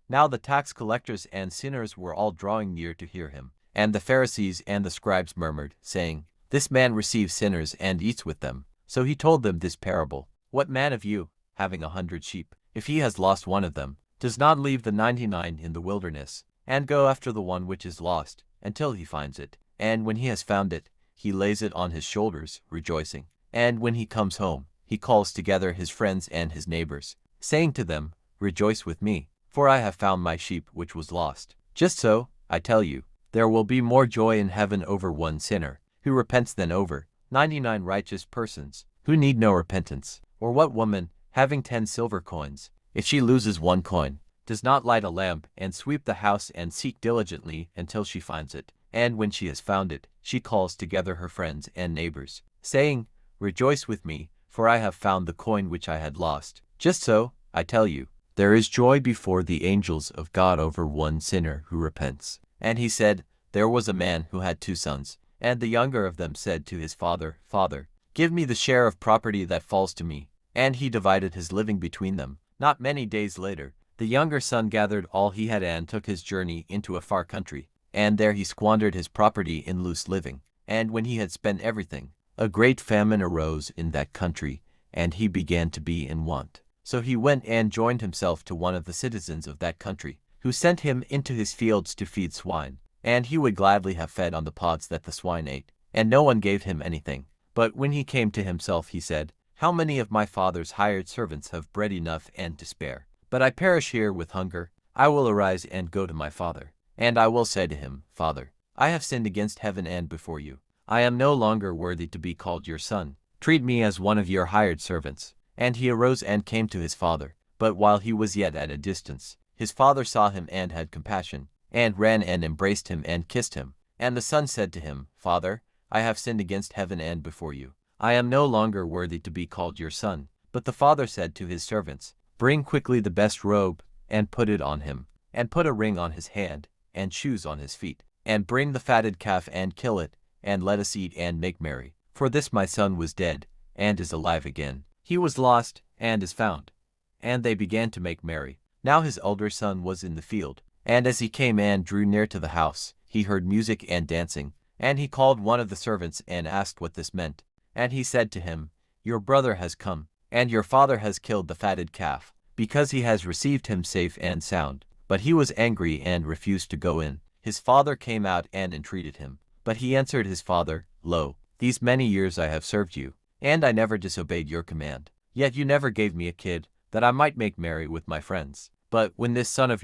Now the tax collectors and sinners were all drawing near to hear him. And the Pharisees and the scribes murmured, saying, "This man receives sinners and eats with them." So he told them this parable. "What man of you, having 100 sheep, if he has lost one of them, does not leave the 99 in the wilderness, and go after the one which is lost, until he finds it? And when he has found it, he lays it on his shoulders, rejoicing. And when he comes home, he calls together his friends and his neighbors, saying to them, 'Rejoice with me, for I have found my sheep which was lost.' Just so, I tell you, there will be more joy in heaven over one sinner who repents than over 99 righteous persons who need no repentance. Or what woman, having 10 silver coins, if she loses one coin, does not light a lamp and sweep the house and seek diligently until she finds it? And when she has found it, she calls together her friends and neighbors, saying, 'Rejoice with me, for I have found the coin which I had lost.' Just so, I tell you, there is joy before the angels of God over one sinner who repents." And he said, "There was a man who had 2 sons, and the younger of them said to his father, 'Father, give me the share of property that falls to me.' And he divided his living between them. Not many days later, the younger son gathered all he had and took his journey into a far country, and there he squandered his property in loose living. And when he had spent everything, a great famine arose in that country, and he began to be in want. So he went and joined himself to one of the citizens of that country, who sent him into his fields to feed swine. And he would gladly have fed on the pods that the swine ate, and no one gave him anything. But when he came to himself, he said, 'How many of my father's hired servants have bread enough and to spare? But I perish here with hunger. I will arise and go to my father. And I will say to him, Father, I have sinned against heaven and before you. I am no longer worthy to be called your son. Treat me as one of your hired servants.' And he arose and came to his father. But while he was yet at a distance, his father saw him and had compassion, and ran and embraced him and kissed him. And the son said to him, 'Father, I have sinned against heaven and before you. I am no longer worthy to be called your son.' But the father said to his servants, 'Bring quickly the best robe, and put it on him, and put a ring on his hand, and shoes on his feet. And bring the fatted calf and kill it, and let us eat and make merry. For this my son was dead, and is alive again. He was lost, and is found.' And they began to make merry. Now his elder son was in the field, and as he came and drew near to the house, he heard music and dancing. And he called one of the servants and asked what this meant. And he said to him, 'Your brother has come, and your father has killed the fatted calf, because he has received him safe and sound.' But he was angry and refused to go in. His father came out and entreated him. But he answered his father, 'Lo, these many years I have served you, and I never disobeyed your command. Yet you never gave me a kid, that I might make merry with my friends. But when this son of